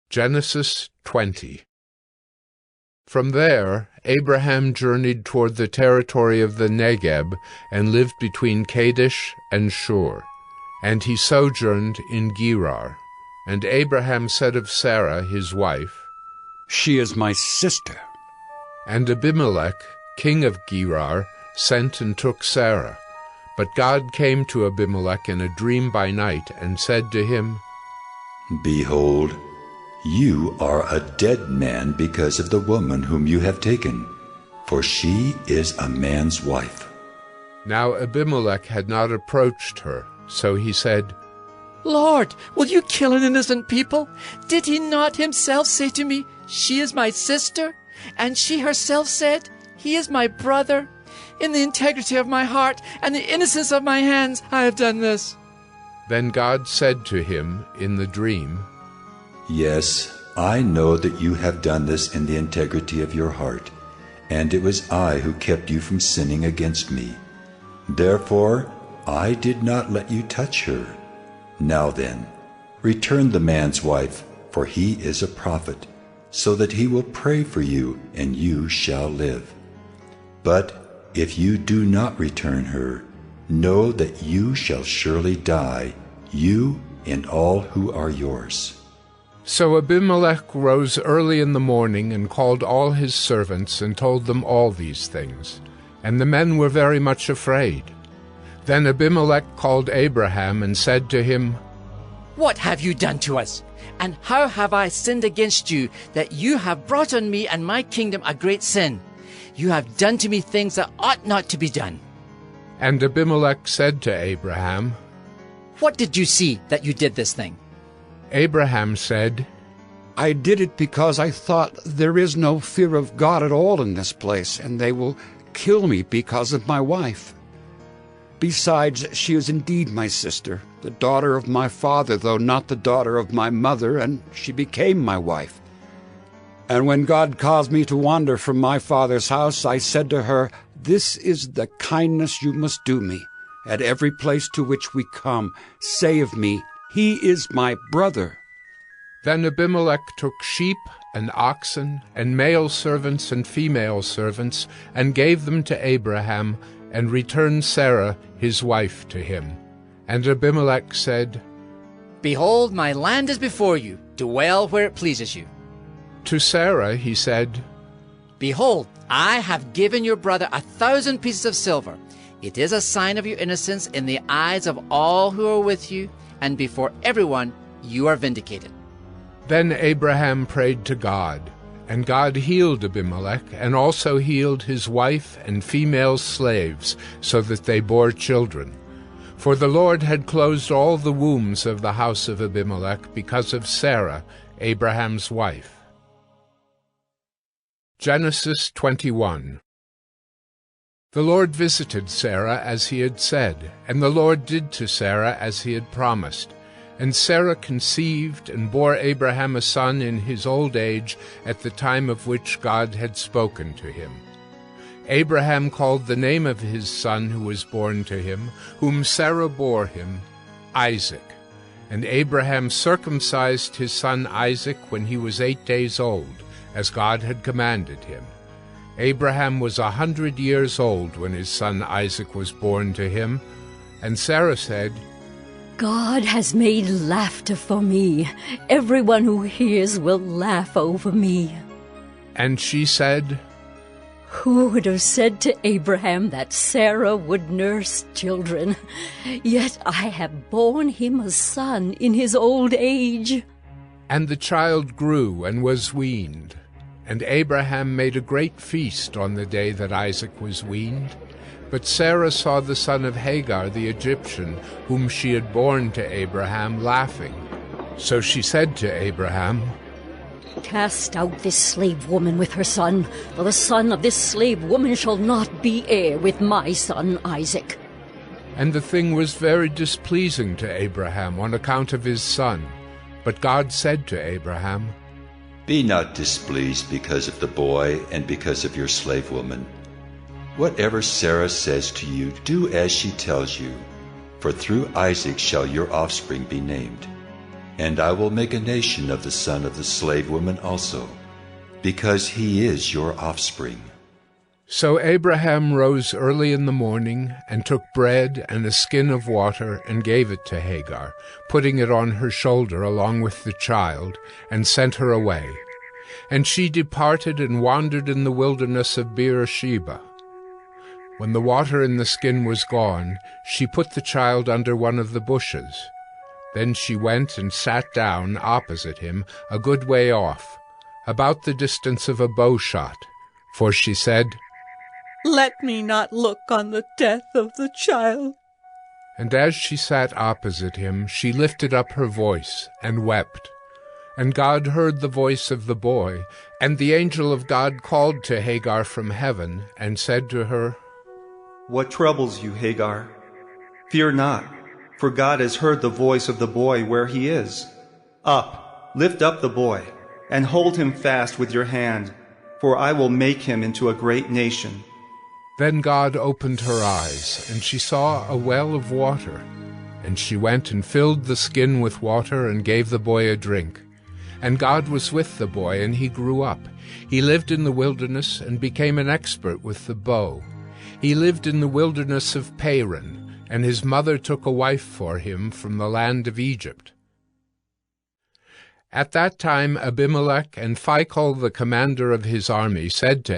Genesis 20. From there, Abraham journeyed toward the territory of the Negeb and lived between Kadesh and Shur. And he sojourned in Gerar. And Abraham said of Sarah, his wife, "She is my sister." And Abimelech, king of Gerar, sent and took Sarah. But God came to Abimelech in a dream by night and said to him, "Behold, you are a dead man because of the woman whom you have taken, for she is a man's wife." Now Abimelech had not approached her, so he said, "Lord, will you kill an innocent people? Did he not himself say to me, 'She is my sister'? And she herself said, 'He is my brother'? In the integrity of my heart and the innocence of my hands I have done this." Then God said to him in the dream, "Yes, I know that you have done this in the integrity of your heart, and it was I who kept you from sinning against me. Therefore, I did not let you touch her. Now then, return the man's wife, for he is a prophet, so that he will pray for you, and you shall live. But if you do not return her, know that you shall surely die, you and all who are yours." So Abimelech rose early in the morning and called all his servants and told them all these things. And the men were very much afraid. Then Abimelech called Abraham and said to him, "What have you done to us? And how have I sinned against you, that you have brought on me and my kingdom a great sin? You have done to me things that ought not to be done." And Abimelech said to Abraham, "What did you see that you did this thing?" Abraham said, "I did it because I thought there is no fear of God at all in this place, and they will kill me because of my wife. Besides, she is indeed my sister, the daughter of my father, though not the daughter of my mother, and she became my wife. And when God caused me to wander from my father's house, I said to her, 'This is the kindness you must do me. At every place to which we come, say of me, He is my brother.'" Then Abimelech took sheep and oxen and male servants and female servants and gave them to Abraham and returned Sarah his wife to him. And Abimelech said, "Behold, my land is before you. Dwell where it pleases you." To Sarah he said, "Behold, I have given your brother 1,000 pieces of silver. It is a sign of your innocence in the eyes of all who are with you, and before everyone you are vindicated." Then Abraham prayed to God, and God healed Abimelech, and also healed his wife and female slaves, so that they bore children. For the Lord had closed all the wombs of the house of Abimelech because of Sarah, Abraham's wife. Genesis 21. The Lord visited Sarah as he had said, and the Lord did to Sarah as he had promised. And Sarah conceived and bore Abraham a son in his old age at the time of which God had spoken to him. Abraham called the name of his son who was born to him, whom Sarah bore him, Isaac. And Abraham circumcised his son Isaac when he was 8 days old, as God had commanded him. Abraham was 100 years old when his son Isaac was born to him. And Sarah said, "God has made laughter for me. Everyone who hears will laugh over me." And she said, "Who would have said to Abraham that Sarah would nurse children? Yet I have borne him a son in his old age." And the child grew and was weaned. And Abraham made a great feast on the day that Isaac was weaned. But Sarah saw the son of Hagar the Egyptian, whom she had borne to Abraham, laughing. So she said to Abraham, "Cast out this slave woman with her son, for the son of this slave woman shall not be heir with my son Isaac." And the thing was very displeasing to Abraham on account of his son. But God said to Abraham, "Be not displeased because of the boy and because of your slave woman. Whatever Sarah says to you, do as she tells you, for through Isaac shall your offspring be named. and I will make a nation of the son of the slave woman also, because he is your offspring." So Abraham rose early in the morning, and took bread and a skin of water, and gave it to Hagar, putting it on her shoulder along with the child, and sent her away. And she departed and wandered in the wilderness of Beersheba. When the water in the skin was gone, she put the child under one of the bushes. Then she went and sat down opposite him, a good way off, about the distance of a bow shot, for she said, "Let me not look on the death of the child." And as she sat opposite him, she lifted up her voice and wept. And God heard the voice of the boy, and the angel of God called to Hagar from heaven, and said to her, "What troubles you, Hagar? Fear not, for God has heard the voice of the boy where he is. Up, lift up the boy, and hold him fast with your hand, for I will make him into a great nation." Then God opened her eyes, and she saw a well of water. And she went and filled the skin with water, and gave the boy a drink. And God was with the boy, and he grew up. He lived in the wilderness, and became an expert with the bow. He lived in the wilderness of Paran, and his mother took a wife for him from the land of Egypt. At that time Abimelech and Phicol the commander of his army said to